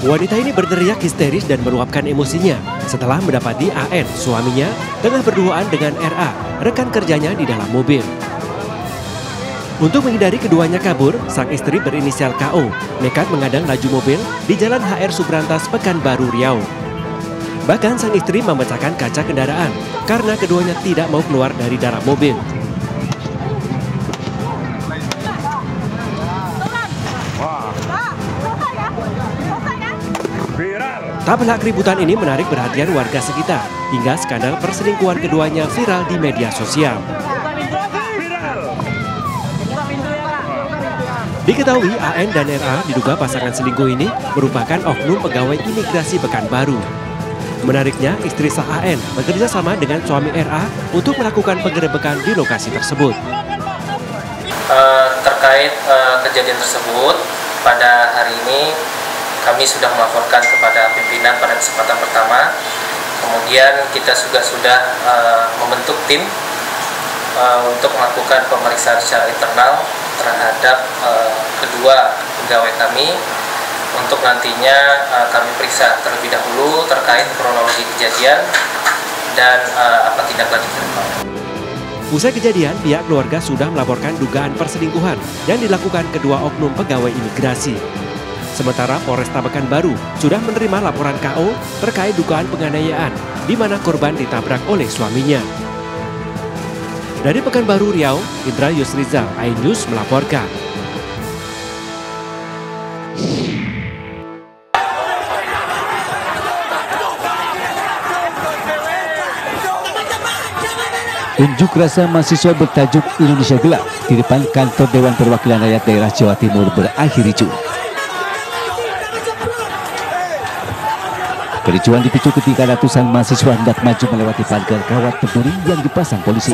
Wanita ini berteriak histeris dan meluapkan emosinya setelah mendapati AN, suaminya, tengah berduaan dengan RA, rekan kerjanya di dalam mobil. Untuk menghindari keduanya kabur, sang istri berinisial KO nekat mengadang laju mobil di Jalan HR Subrantas, Pekanbaru Riau. Bahkan sang istri memecahkan kaca kendaraan karena keduanya tidak mau keluar dari dalam mobil. Tabrak keributan ini menarik perhatian warga sekitar hingga skandal perselingkuhan keduanya viral di media sosial. Diketahui AN dan RA diduga pasangan selingkuh ini merupakan oknum pegawai imigrasi Pekanbaru. Menariknya, istri sah AN bekerja sama dengan suami RA untuk melakukan penggerebekan di lokasi tersebut. Terkait kejadian tersebut, pada hari ini kami sudah melaporkan kepada pimpinan pada kesempatan pertama. Kemudian kita juga sudah membentuk tim untuk melakukan pemeriksaan secara internal terhadap kedua pegawai kami, untuk nantinya kami periksa terlebih dahulu terkait kronologi kejadian dan apa tindak lanjut ke depan. Usai kejadian, pihak keluarga sudah melaporkan dugaan perselingkuhan yang dilakukan kedua oknum pegawai imigrasi. Sementara Polresta Pekanbaru sudah menerima laporan KO terkait dugaan penganiayaan di mana korban ditabrak oleh suaminya. Dari Pekanbaru Riau, Indra Yusrizal, iNews melaporkan. Unjuk rasa mahasiswa bertajuk Indonesia Gelap di depan kantor Dewan Perwakilan Rakyat Daerah Jawa Timur berakhir ricuh. Kericuhan dipicu ketika ratusan mahasiswa hendak maju melewati pagar kawat berduri yang dipasang polisi.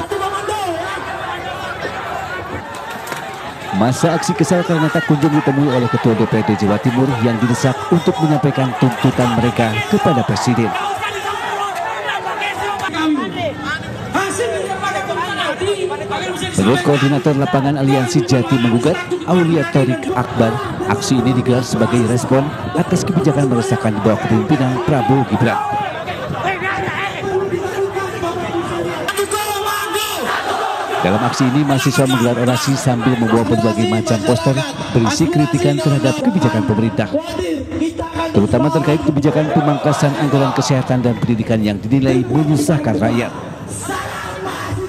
Masa aksi kesal karena tak kunjung ditemui oleh Ketua DPRD Jawa Timur yang didesak untuk menyampaikan tuntutan mereka kepada Presiden. Menurut Koordinator Lapangan Aliansi Jati Menggugat, Aulia Torik Akbar, aksi ini digelar sebagai respon atas kebijakan meresahkan di bawah kepemimpinan Prabowo Gibran. Dalam aksi ini, mahasiswa menggelar orasi sambil membawa berbagai macam poster berisi kritikan terhadap kebijakan pemerintah, terutama terkait kebijakan pemangkasan anggaran kesehatan dan pendidikan yang dinilai menyusahkan rakyat.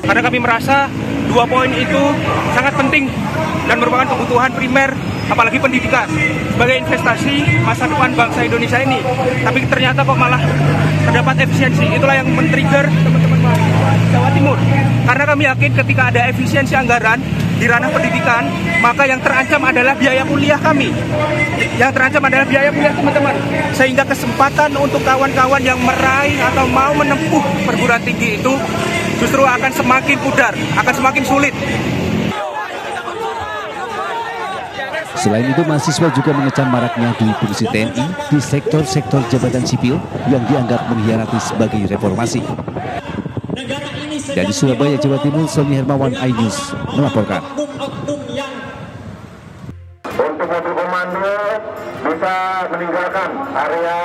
Karena kami merasa dua poin itu sangat penting dan merupakan kebutuhan primer, apalagi pendidikan sebagai investasi masa depan bangsa Indonesia ini. Tapi ternyata kok malah terdapat efisiensi. Itulah yang men-trigger teman-teman mahasiswa Jawa Timur. Karena kami yakin ketika ada efisiensi anggaran di ranah pendidikan, maka yang terancam adalah biaya kuliah kami. Yang terancam adalah biaya kuliah teman-teman. Sehingga kesempatan untuk kawan-kawan yang meraih atau mau menempuh perguruan tinggi itu justru akan semakin pudar, akan semakin sulit. Selain itu, mahasiswa juga mengecam maraknya duit fungsi TNI di sektor-sektor jabatan sipil yang dianggap mengkhianati sebagai reformasi. Dari Surabaya, Jawa Timur, Sony Hermawan, iNews melaporkan. Untuk mobil komando bisa meninggalkan area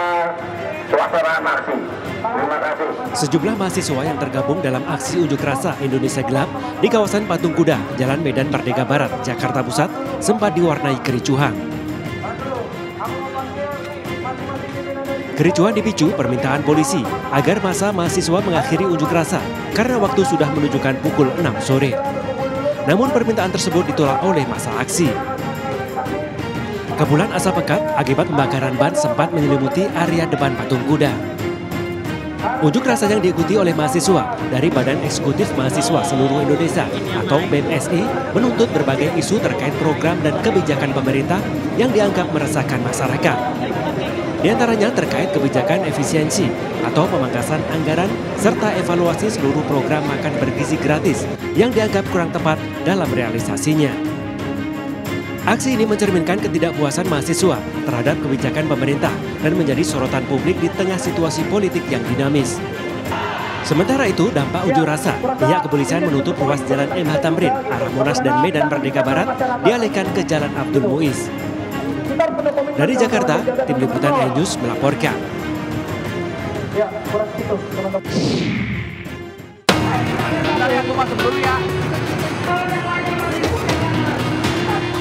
pelaksanaan aksi. Terima kasih. Sejumlah mahasiswa yang tergabung dalam aksi unjuk rasa Indonesia Gelap di kawasan Patung Kuda, Jalan Medan Merdeka Barat, Jakarta Pusat, sempat diwarnai kericuhan. Kericuhan dipicu permintaan polisi agar massa mahasiswa mengakhiri unjuk rasa karena waktu sudah menunjukkan pukul 6 sore. Namun permintaan tersebut ditolak oleh massa aksi. Kepulan asap pekat akibat pembakaran ban sempat menyelimuti area depan Patung Kuda. Unjuk rasa yang diikuti oleh mahasiswa dari Badan Eksekutif Mahasiswa Seluruh Indonesia atau BMSI menuntut berbagai isu terkait program dan kebijakan pemerintah yang dianggap meresahkan masyarakat. Di antaranya terkait kebijakan efisiensi atau pemangkasan anggaran serta evaluasi seluruh program makan bergizi gratis yang dianggap kurang tepat dalam realisasinya. Aksi ini mencerminkan ketidakpuasan mahasiswa terhadap kebijakan pemerintah dan menjadi sorotan publik di tengah situasi politik yang dinamis. Sementara itu, dampak unjuk rasa, pihak kepolisian menutup ruas Jalan MH Tamrin, arah Monas dan Medan Merdeka Barat dialihkan ke Jalan Abdul Muiz. Dari Jakarta, Tim Liputan iNews melaporkan.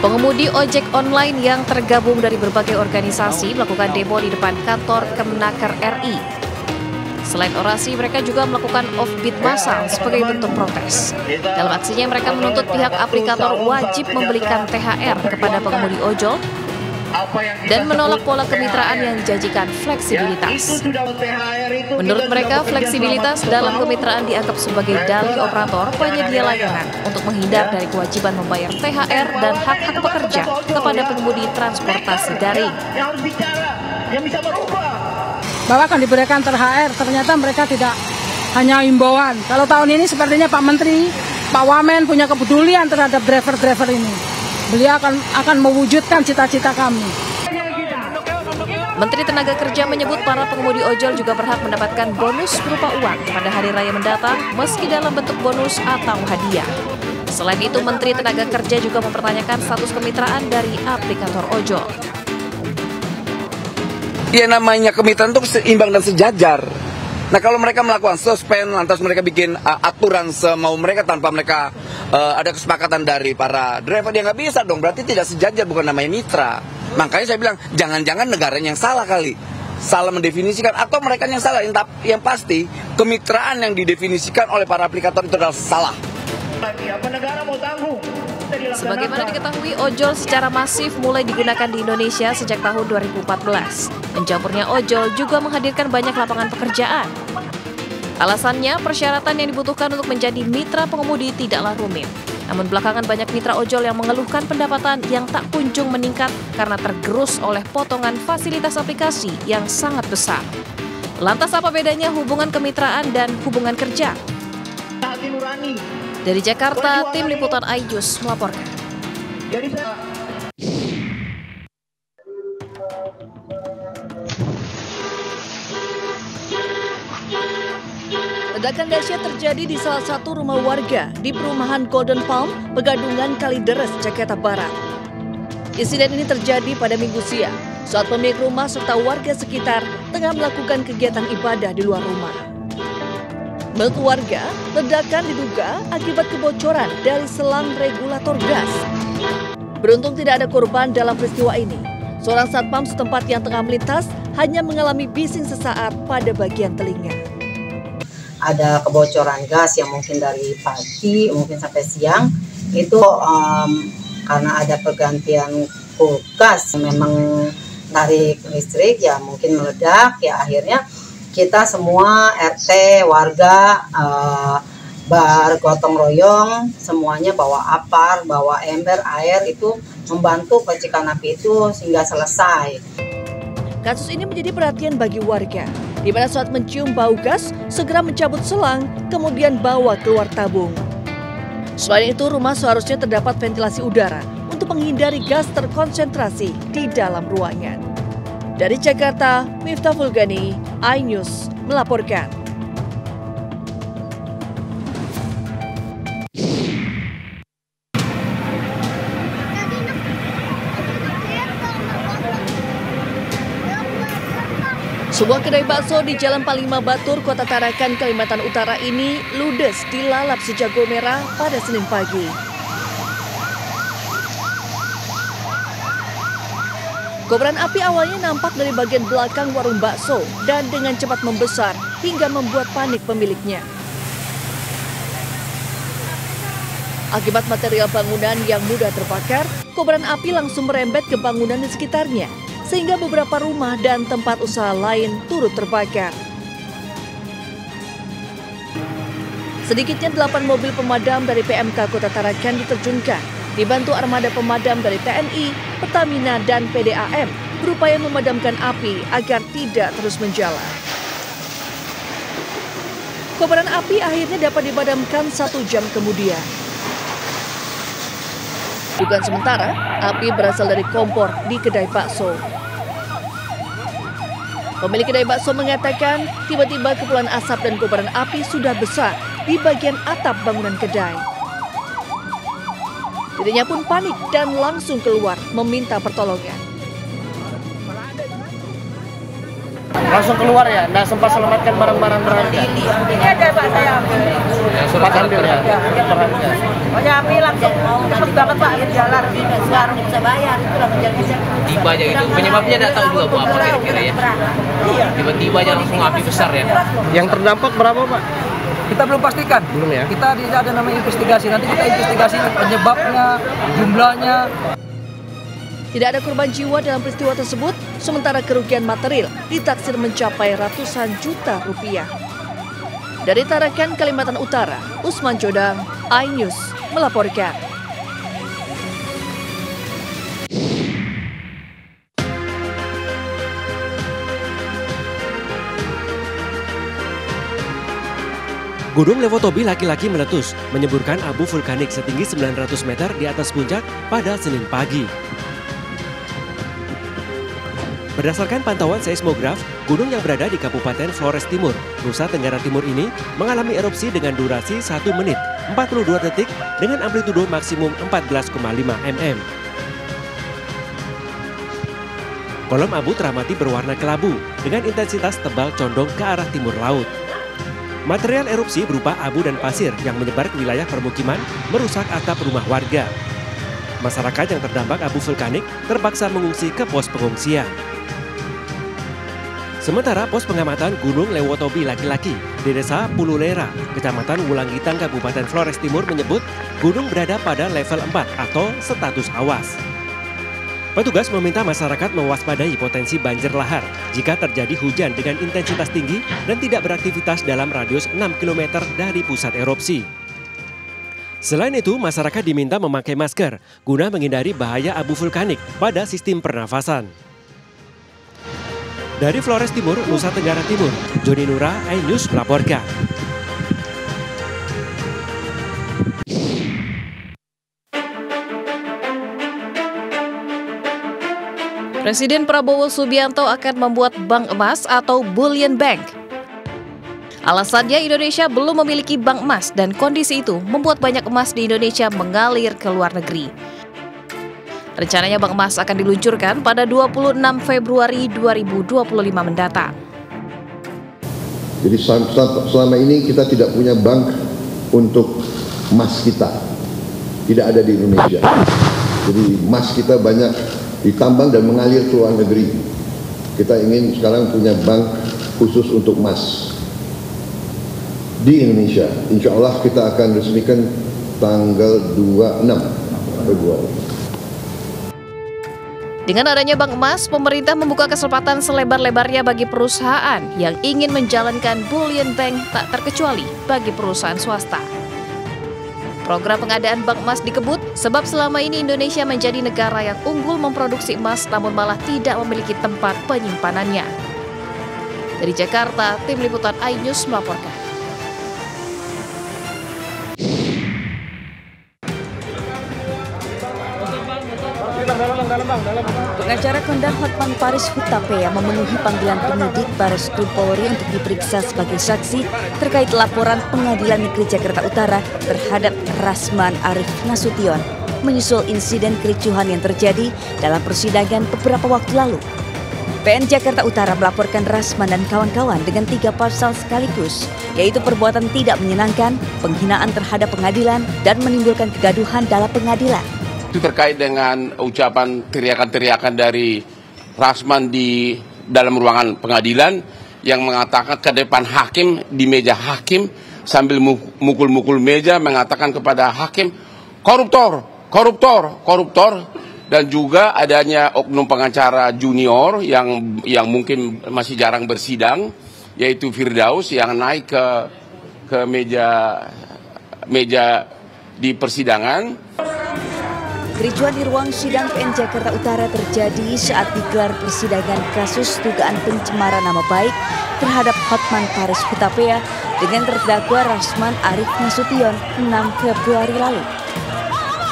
Pengemudi ojek online yang tergabung dari berbagai organisasi melakukan demo di depan kantor Kemenaker RI. Selain orasi, mereka juga melakukan offbeat massal sebagai bentuk protes. Dalam aksinya, mereka menuntut pihak aplikator wajib memberikan THR kepada pengemudi ojol dan menolak pola kemitraan yang dijanjikan fleksibilitas. Menurut mereka, fleksibilitas dalam kemitraan dianggap sebagai dalih operator penyedia layanan untuk menghindar dari kewajiban membayar THR dan hak-hak pekerja kepada pengemudi transportasi daring. Bahwa akan diberikan THR, ternyata mereka tidak hanya himbauan. Kalau tahun ini sepertinya Pak Menteri, Pak Wamen punya kepedulian terhadap driver-driver ini. Beliau akan mewujudkan cita-cita kami. Menteri Tenaga Kerja menyebut para pengemudi ojol juga berhak mendapatkan bonus berupa uang pada hari raya mendatang meski dalam bentuk bonus atau hadiah. Selain itu, Menteri Tenaga Kerja juga mempertanyakan status kemitraan dari aplikator ojol. Ya, namanya kemitraan itu seimbang dan sejajar. Nah, kalau mereka melakukan suspend, lantas mereka bikin aturan semau mereka tanpa mereka ada kesepakatan dari para driver, dia nggak bisa dong, berarti tidak sejajar, bukan namanya mitra. Makanya saya bilang, jangan-jangan negaranya yang salah kali, salah mendefinisikan, atau mereka yang salah. Yang pasti, kemitraan yang didefinisikan oleh para aplikator itu adalah salah. Sebagaimana diketahui, ojol secara masif mulai digunakan di Indonesia sejak tahun 2014. Mencampurnya ojol juga menghadirkan banyak lapangan pekerjaan. Alasannya, persyaratan yang dibutuhkan untuk menjadi mitra pengemudi tidaklah rumit. Namun belakangan banyak mitra ojol yang mengeluhkan pendapatan yang tak kunjung meningkat karena tergerus oleh potongan fasilitas aplikasi yang sangat besar. Lantas apa bedanya hubungan kemitraan dan hubungan kerja? Dari Jakarta, Tim Liputan iNews melaporkan. Ledakan dahsyat terjadi di salah satu rumah warga di perumahan Golden Palm, Pegadungan, Kalideres, Jakarta Barat. Insiden ini terjadi pada Minggu siang saat pemilik rumah serta warga sekitar tengah melakukan kegiatan ibadah di luar rumah. Menurut warga, ledakan diduga akibat kebocoran dari selang regulator gas. Beruntung tidak ada korban dalam peristiwa ini. Seorang satpam setempat yang tengah melintas hanya mengalami bising sesaat pada bagian telinga. Ada kebocoran gas yang mungkin dari pagi, mungkin sampai siang. Itu karena ada pergantian kulkas, memang tarik listrik ya mungkin meledak, ya akhirnya kita semua RT, warga, bergotong royong, semuanya bawa apar, bawa ember, air itu membantu percikan api itu sehingga selesai. Kasus ini menjadi perhatian bagi warga, di mana saat mencium bau gas, segera mencabut selang, kemudian bawa keluar tabung. Selain itu, rumah seharusnya terdapat ventilasi udara untuk menghindari gas terkonsentrasi di dalam ruangan. Dari Jakarta, Miftah Fulgani, iNews melaporkan. Sebuah kedai bakso di Jalan Panglima Batur, Kota Tarakan, Kalimantan Utara ini ludes dilalap si jago merah pada Senin pagi. Kobaran api awalnya nampak dari bagian belakang warung bakso dan dengan cepat membesar hingga membuat panik pemiliknya. Akibat material bangunan yang mudah terbakar, kobaran api langsung merembet ke bangunan di sekitarnya, sehingga beberapa rumah dan tempat usaha lain turut terbakar. Sedikitnya 8 mobil pemadam dari PMK Kota Tarakan diterjunkan, dibantu armada pemadam dari TNI, Pertamina, dan PDAM berupaya memadamkan api agar tidak terus menjalar. Kobaran api akhirnya dapat dipadamkan 1 jam kemudian. Dugaan sementara, api berasal dari kompor di kedai bakso. Pemilik kedai bakso mengatakan tiba-tiba kepulan asap dan kobaran api sudah besar di bagian atap bangunan kedai. Dirinya pun panik dan langsung keluar meminta pertolongan. Langsung keluar ya, nggak sempat selamatkan barang-barang berharga. Ini aja Pak saya ambil. Sempat ambil ya. Pokoknya api langsung cepet banget Pak, jalan. Sekarang bisa bayar, itu lah kejar-kejar. Tiba aja gitu. Penyebabnya nggak tahu juga Bu apa kira-kira ya. Tiba-tiba aja langsung api besar ya. Yang terdampak berapa Pak? Kita belum pastikan. Belum ya? Kita tidak ada namanya investigasi. Nanti kita investigasi penyebabnya, jumlahnya. Tidak ada korban jiwa dalam peristiwa tersebut, sementara kerugian material ditaksir mencapai ratusan juta rupiah. Dari Tarakan, Kalimantan Utara, Usman Jodang, iNews melaporkan. Gunung Lewotobi laki-laki meletus, menyemburkan abu vulkanik setinggi 900 meter di atas puncak pada Senin pagi. Berdasarkan pantauan seismograf, gunung yang berada di Kabupaten Flores Timur, Nusa Tenggara Timur ini mengalami erupsi dengan durasi 1 menit 42 detik dengan amplitudo maksimum 14,5 mm. Kolom abu teramati berwarna kelabu dengan intensitas tebal condong ke arah timur laut. Material erupsi berupa abu dan pasir yang menyebar ke wilayah permukiman merusak atap rumah warga. Masyarakat yang terdampak abu vulkanik terpaksa mengungsi ke pos pengungsian. Sementara pos pengamatan Gunung Lewotobi laki-laki di Desa Pululera, Kecamatan Wulangitang, Kabupaten Flores Timur menyebut gunung berada pada level 4 atau status awas. Petugas meminta masyarakat mewaspadai potensi banjir lahar jika terjadi hujan dengan intensitas tinggi dan tidak beraktivitas dalam radius 6 km dari pusat erupsi. Selain itu, masyarakat diminta memakai masker guna menghindari bahaya abu vulkanik pada sistem pernafasan. Dari Flores Timur, Nusa Tenggara Timur, Joni Nura, iNews melaporkan. Presiden Prabowo Subianto akan membuat bank emas atau bullion bank. Alasannya Indonesia belum memiliki bank emas dan kondisi itu membuat banyak emas di Indonesia mengalir ke luar negeri. Rencananya bank emas akan diluncurkan pada 26 Februari 2025 mendatang. Jadi selama ini kita tidak punya bank untuk emas kita. Tidak ada di Indonesia. Jadi emas kita banyak ditambang dan mengalir ke luar negeri. Kita ingin sekarang punya bank khusus untuk emas di Indonesia. Insya Allah kita akan resmikan tanggal 26 Februari. Dengan adanya bank emas, pemerintah membuka kesempatan selebar-lebarnya bagi perusahaan yang ingin menjalankan bullion bank tak terkecuali bagi perusahaan swasta. Program pengadaan bank emas dikebut sebab selama ini Indonesia menjadi negara yang unggul memproduksi emas namun malah tidak memiliki tempat penyimpanannya. Dari Jakarta, tim liputan iNews melaporkan. Pengacara kondang Hotman Paris Hutapea memenuhi panggilan penyidik Bareskrim Polri untuk diperiksa sebagai saksi terkait laporan Pengadilan Negeri Jakarta Utara terhadap Rasman Arif Nasution menyusul insiden kericuhan yang terjadi dalam persidangan beberapa waktu lalu. PN Jakarta Utara melaporkan Rasman dan kawan-kawan dengan 3 pasal sekaligus, yaitu perbuatan tidak menyenangkan, penghinaan terhadap pengadilan, dan menimbulkan kegaduhan dalam pengadilan. Itu terkait dengan ucapan teriakan-teriakan dari Rasman di dalam ruangan pengadilan yang mengatakan ke depan hakim di meja hakim sambil mukul-mukul meja mengatakan kepada hakim koruptor, koruptor, koruptor, dan juga adanya oknum pengacara junior yang mungkin masih jarang bersidang yaitu Firdaus yang naik ke meja di persidangan. Kericuan di ruang sidang PN Jakarta Utara terjadi saat digelar persidangan kasus dugaan pencemaran nama baik terhadap Hotman Paris Hutapea dengan terdakwa Rasman Arif Nasution 6 Februari lalu.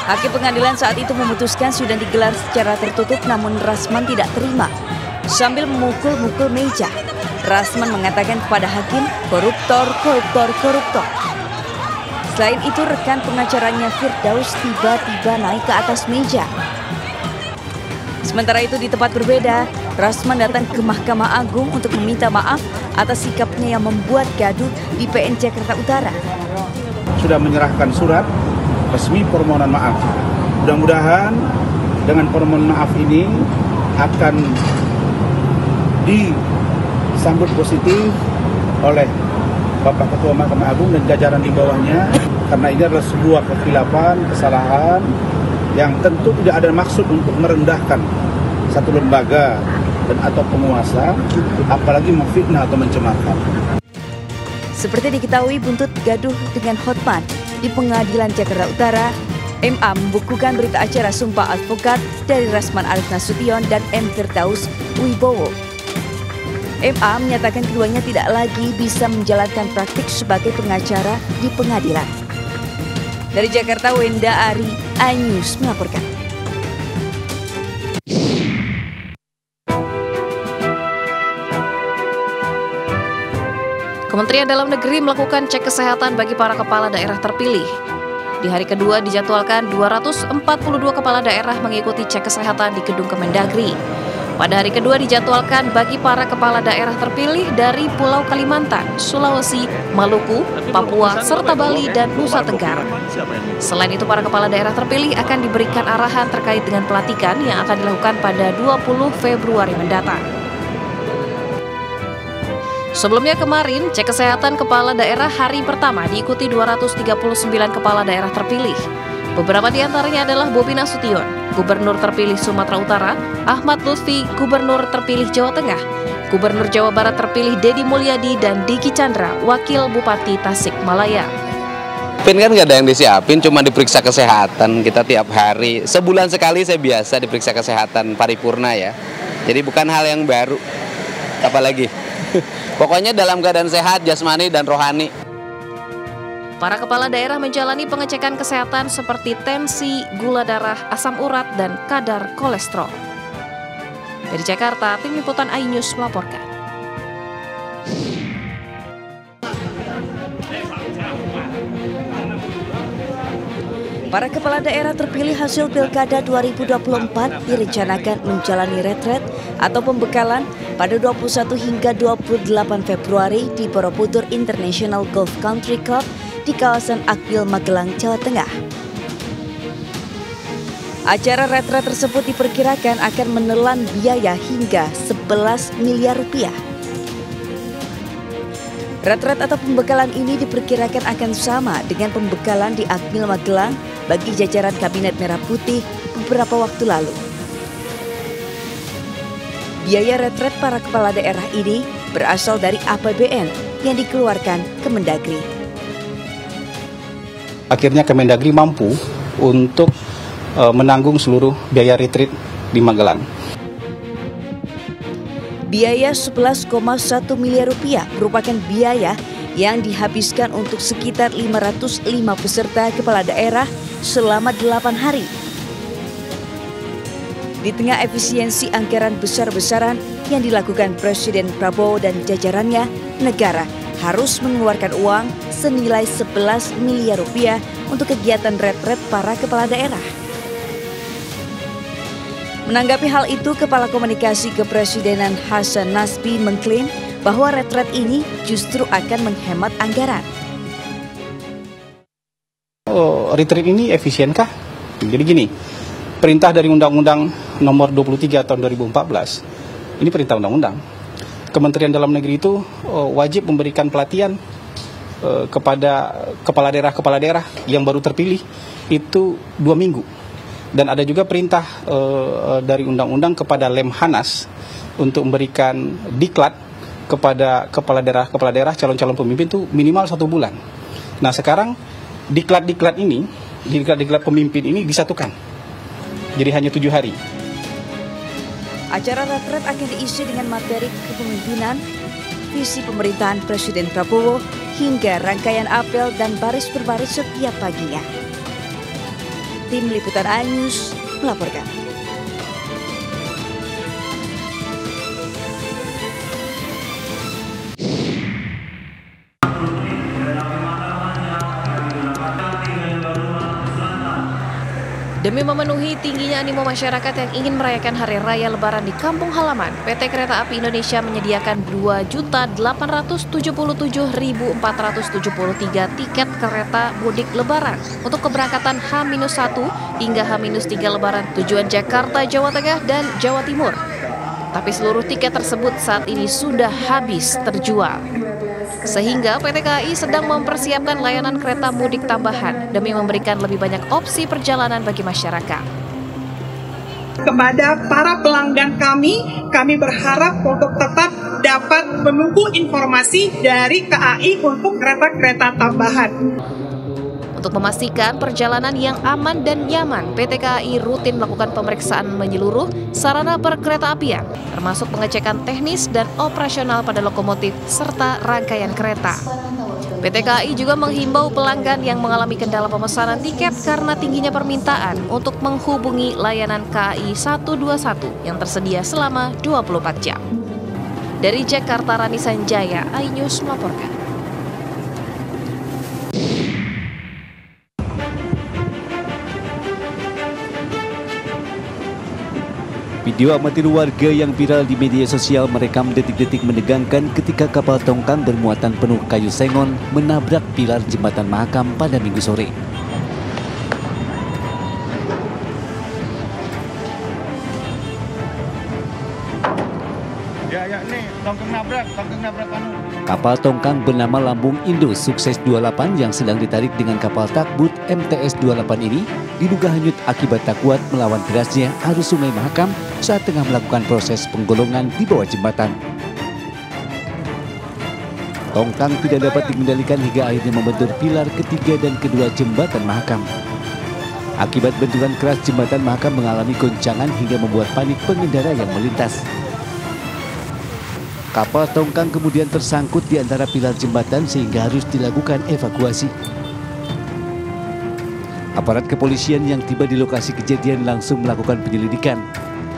Hakim pengadilan saat itu memutuskan sidang digelar secara tertutup namun Rasman tidak terima. Sambil memukul-mukul meja, Rasman mengatakan kepada hakim, koruptor, koruptor, koruptor. Selain itu, rekan pengacaranya Firdaus tiba-tiba naik ke atas meja. Sementara itu di tempat berbeda, Rasman datang ke Mahkamah Agung untuk meminta maaf atas sikapnya yang membuat gaduh di PN Jakarta Utara. Sudah menyerahkan surat resmi permohonan maaf. Mudah-mudahan dengan permohonan maaf ini akan disambut positif oleh Bapak Ketua Mahkamah Agung dan jajaran di bawahnya, karena ini adalah sebuah kekhilafan, kesalahan yang tentu tidak ada maksud untuk merendahkan satu lembaga dan atau penguasa, apalagi memfitnah atau mencemarkan. Seperti diketahui buntut gaduh dengan Hotman di Pengadilan Jakarta Utara, MA membukukan berita acara sumpah advokat dari Rasman Arief Nasution dan M. Firdaus Wibowo. MA menyatakan keduanya tidak lagi bisa menjalankan praktik sebagai pengacara di pengadilan. Dari Jakarta, Wenda Ari, iNews melaporkan. Kementerian Dalam Negeri melakukan cek kesehatan bagi para kepala daerah terpilih. Di hari kedua dijadwalkan 242 kepala daerah mengikuti cek kesehatan di Gedung Kemendagri. Pada hari kedua dijadwalkan bagi para kepala daerah terpilih dari Pulau Kalimantan, Sulawesi, Maluku, Papua, serta Bali dan Nusa Tenggara. Selain itu, para kepala daerah terpilih akan diberikan arahan terkait dengan pelantikan yang akan dilakukan pada 20 Februari mendatang. Sebelumnya kemarin, cek kesehatan kepala daerah hari pertama diikuti 239 kepala daerah terpilih. Beberapa di antaranya adalah Bobi Nasution, Gubernur terpilih Sumatera Utara, Ahmad Lutfi, Gubernur terpilih Jawa Tengah, Gubernur Jawa Barat terpilih Deddy Mulyadi, dan Diki Chandra, Wakil Bupati Tasikmalaya. PIN kan nggak ada yang disiapin, cuma diperiksa kesehatan kita tiap hari. Sebulan sekali saya biasa diperiksa kesehatan paripurna ya. Jadi bukan hal yang baru, apalagi. Pokoknya dalam keadaan sehat, jasmani dan rohani. Para kepala daerah menjalani pengecekan kesehatan seperti tensi, gula darah, asam urat, dan kadar kolesterol. Dari Jakarta, tim liputan iNews melaporkan. Para kepala daerah terpilih hasil Pilkada 2024 direncanakan menjalani retret atau pembekalan pada 21 hingga 28 Februari di Borobudur International Golf Country Club di kawasan Akbil, Magelang, Jawa Tengah. Acara retret tersebut diperkirakan akan menelan biaya hingga 11 miliar rupiah. Retret atau pembekalan ini diperkirakan akan sama dengan pembekalan di Akbil, Magelang bagi jajaran Kabinet Merah Putih beberapa waktu lalu. Biaya retret para kepala daerah ini berasal dari APBN yang dikeluarkan Kemendagri. Akhirnya Kemendagri mampu untuk menanggung seluruh biaya retreat di Magelang. Biaya 11,1 miliar rupiah merupakan biaya yang dihabiskan untuk sekitar 505 peserta kepala daerah selama 8 hari. Di tengah efisiensi anggaran besar-besaran yang dilakukan Presiden Prabowo dan jajarannya, negara harus mengeluarkan uang senilai 11 miliar rupiah untuk kegiatan retret para kepala daerah. Menanggapi hal itu, Kepala Komunikasi Kepresidenan Hasan Nasbi mengklaim bahwa retret ini justru akan menghemat anggaran. Retreat ini efisienkah? Jadi gini, perintah dari Undang-Undang Nomor 23 tahun 2014, ini perintah undang-undang. Kementerian Dalam Negeri itu wajib memberikan pelatihan kepada kepala daerah yang baru terpilih itu 2 minggu. Dan ada juga perintah dari undang-undang kepada Lemhanas untuk memberikan diklat kepada kepala daerah calon-calon pemimpin itu minimal 1 bulan. Nah sekarang diklat pemimpin ini disatukan, jadi hanya 7 hari. Acara retret akan diisi dengan materi kepemimpinan, visi pemerintahan Presiden Prabowo, hingga rangkaian apel dan baris berbaris setiap paginya. Tim Liputan iNews melaporkan. Demi memenuhi tingginya animo masyarakat yang ingin merayakan Hari Raya Lebaran di kampung halaman, PT Kereta Api Indonesia menyediakan 2.877.473 tiket kereta mudik Lebaran untuk keberangkatan H-1 hingga H-3 Lebaran tujuan Jakarta, Jawa Tengah, dan Jawa Timur. Tapi seluruh tiket tersebut saat ini sudah habis terjual. Sehingga PT KAI sedang mempersiapkan layanan kereta mudik tambahan demi memberikan lebih banyak opsi perjalanan bagi masyarakat. Kepada para pelanggan kami berharap untuk tetap dapat menunggu informasi dari KAI untuk kereta-kereta tambahan. Untuk memastikan perjalanan yang aman dan nyaman, PT KAI rutin melakukan pemeriksaan menyeluruh sarana perkeretaapian, termasuk pengecekan teknis dan operasional pada lokomotif serta rangkaian kereta. PT KAI juga menghimbau pelanggan yang mengalami kendala pemesanan tiket karena tingginya permintaan untuk menghubungi layanan KAI 121 yang tersedia selama 24 jam. Dari Jakarta, Rani Sanjaya, iNews melaporkan. Video amatir warga yang viral di media sosial merekam detik-detik menegangkan ketika kapal tongkang bermuatan penuh kayu sengon menabrak pilar jembatan Mahakam pada Minggu sore. Kapal tongkang bernama Lambung Indo Sukses 28 yang sedang ditarik dengan kapal takbut MTS 28 ini diduga hanyut akibat tak kuat melawan derasnya arus sungai Mahakam saat tengah melakukan proses penggolongan di bawah jembatan. Tongkang tidak dapat dikendalikan hingga akhirnya membentur pilar ketiga dan kedua jembatan Mahakam. Akibat benturan keras, jembatan Mahakam mengalami goncangan hingga membuat panik pengendara yang melintas. Kapal tongkang kemudian tersangkut di antara pilar jembatan sehingga harus dilakukan evakuasi. Aparat kepolisian yang tiba di lokasi kejadian langsung melakukan penyelidikan.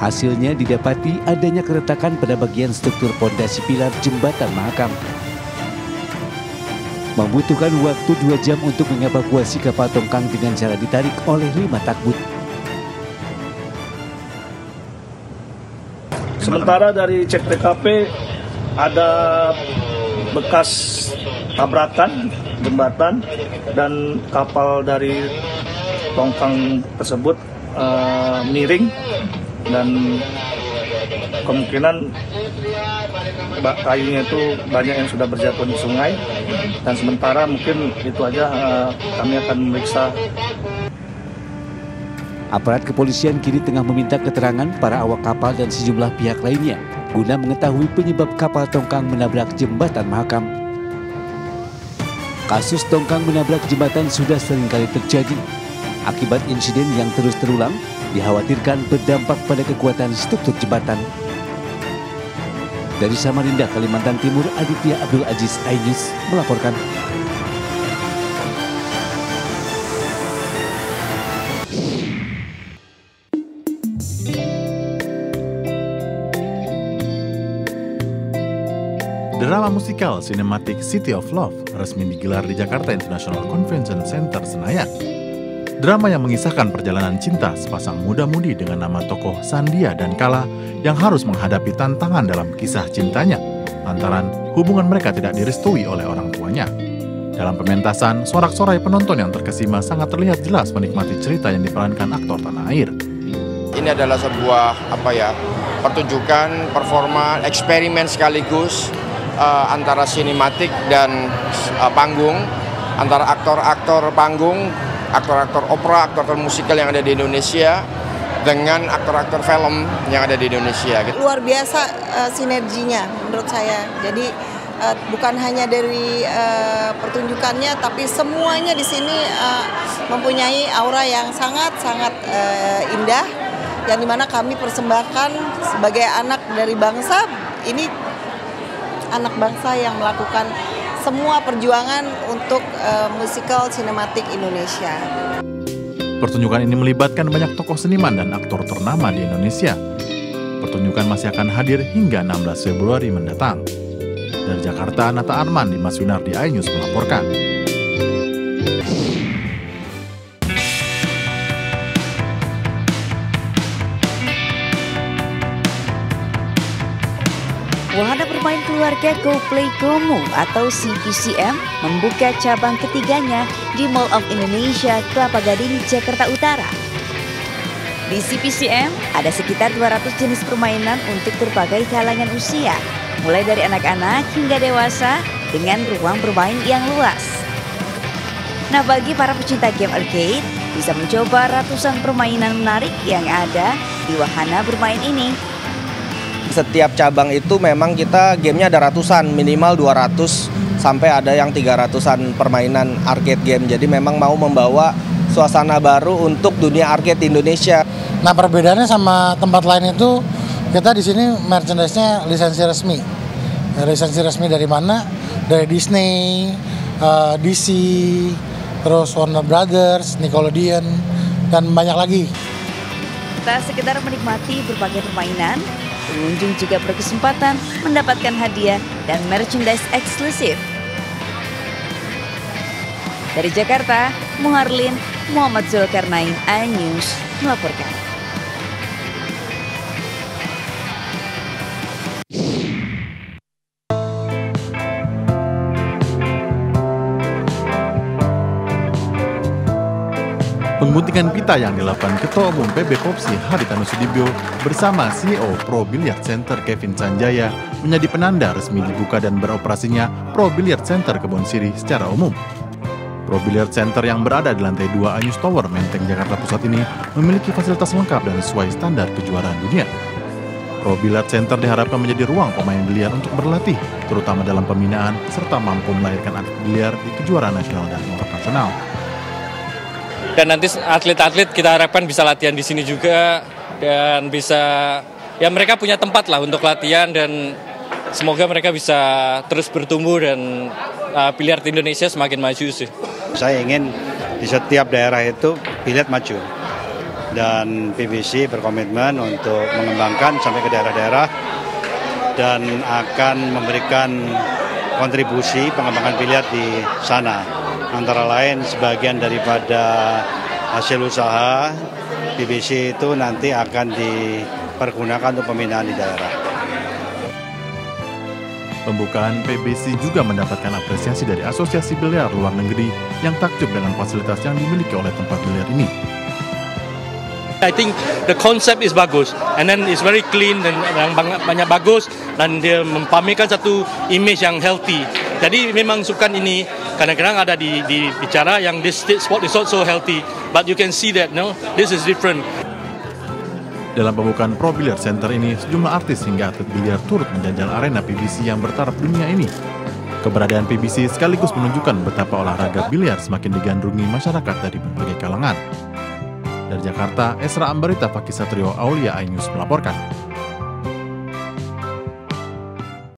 Hasilnya didapati adanya keretakan pada bagian struktur pondasi pilar jembatan Mahakam. Membutuhkan waktu 2 jam untuk mengevakuasi kapal tongkang dengan cara ditarik oleh 5 takbut. Sementara dari cek TKP ada bekas tabrakan jembatan dan kapal dari tongkang tersebut miring dan kemungkinan kayunya itu banyak yang sudah berjatuh di sungai, dan sementara mungkin itu aja kami akan memeriksa. Aparat kepolisian kini tengah meminta keterangan para awak kapal dan sejumlah pihak lainnya guna mengetahui penyebab kapal tongkang menabrak jembatan Mahakam. Kasus tongkang menabrak jembatan sudah sering kali terjadi. Akibat insiden yang terus terulang, dikhawatirkan berdampak pada kekuatan struktur jembatan. Dari Samarinda, Kalimantan Timur, Aditya Abdul Aziz, iNews melaporkan. Drama musikal sinematik City of Love resmi digelar di Jakarta International Convention Center Senayan. Drama yang mengisahkan perjalanan cinta sepasang muda-mudi dengan nama tokoh Sandia dan Kala yang harus menghadapi tantangan dalam kisah cintanya lantaran hubungan mereka tidak direstui oleh orang tuanya. Dalam pementasan, sorak-sorai penonton yang terkesima sangat terlihat jelas menikmati cerita yang diperankan aktor tanah air. Ini adalah sebuah pertunjukan, performa, eksperimen sekaligus antara sinematik dan panggung, antara aktor-aktor panggung, aktor-aktor opera, aktor-aktor musikal yang ada di Indonesia dengan aktor-aktor film yang ada di Indonesia. Luar biasa sinerginya menurut saya. Jadi bukan hanya dari pertunjukannya, tapi semuanya di sini mempunyai aura yang sangat-sangat indah, yang dimana kami persembahkan sebagai anak dari bangsa ini. Anak bangsa yang melakukan semua perjuangan untuk musikal sinematik Indonesia. Pertunjukan ini melibatkan banyak tokoh seniman dan aktor ternama di Indonesia. Pertunjukan masih akan hadir hingga 16 Februari mendatang. Dari Jakarta, Nata Arman, Dimas Winardi, iNews melaporkan. Wahana bermain keluarga Go Play Go Move atau CPCM membuka cabang ketiganya di Mall of Indonesia, Kelapa Gading, Jakarta Utara. Di CPCM ada sekitar 200 jenis permainan untuk berbagai kalangan usia, mulai dari anak-anak hingga dewasa dengan ruang bermain yang luas. Nah, bagi para pecinta game arcade, bisa mencoba ratusan permainan menarik yang ada di wahana bermain ini. Setiap cabang itu memang kita gamenya ada ratusan, minimal 200 sampai ada yang 300-an permainan arcade game. Jadi memang mau membawa suasana baru untuk dunia arcade di Indonesia. Nah, perbedaannya sama tempat lain itu, kita di sini merchandise-nya lisensi resmi. Lisensi resmi dari mana? Dari Disney, DC, terus Warner Brothers, Nickelodeon, dan banyak lagi. Tak sekedar menikmati berbagai permainan, pengunjung juga berkesempatan mendapatkan hadiah dan merchandise eksklusif. Dari Jakarta, Muharlin, Muhammad Zulkarnain, iNews melaporkan. Pengguntingan pita yang dilakukan Ketua Umum PB Popsi Haritanu Sudibyo bersama CEO Pro Billiard Center Kevin Sanjaya menjadi penanda resmi dibuka dan beroperasinya Pro Billiard Center Kebon Sirih secara umum. Pro Billiard Center yang berada di lantai 2 Ayus Tower, Menteng, Jakarta Pusat ini memiliki fasilitas lengkap dan sesuai standar kejuaraan dunia. Pro Billiard Center diharapkan menjadi ruang pemain biliar untuk berlatih, terutama dalam pembinaan, serta mampu melahirkan atlet biliar di kejuaraan nasional dan internasional. Dan nanti atlet-atlet kita harapkan bisa latihan di sini juga dan bisa, ya mereka punya tempat lah untuk latihan dan semoga mereka bisa terus bertumbuh dan biliar di Indonesia semakin maju sih. Saya ingin di setiap daerah itu biliar maju dan PBC berkomitmen untuk mengembangkan sampai ke daerah-daerah dan akan memberikan kontribusi pengembangan biliar di sana. Antara lain sebagian daripada hasil usaha PBC itu nanti akan dipergunakan untuk pembinaan di daerah. Pembukaan PBC juga mendapatkan apresiasi dari Asosiasi Biliar Luar Negeri yang takjub dengan fasilitas yang dimiliki oleh tempat biliar ini. I think the concept is bagus, and then it's very clean dan banyak bagus, dan dia mempamerkan satu image yang healthy. Jadi memang sukan ini kadang-kadang ada di bicara yang this sport is not so healthy, but you can see that no, this is different. Dalam pembukaan Pro Billiard Center ini, sejumlah artis hingga atlet biliar turut menjajal arena PBC yang bertaraf dunia ini. Keberadaan PBC sekaligus menunjukkan betapa olahraga biliar semakin digandrungi masyarakat dari berbagai kalangan. Dari Jakarta, Esra Ambarita Fakih Satrio, Aulia, iNews melaporkan.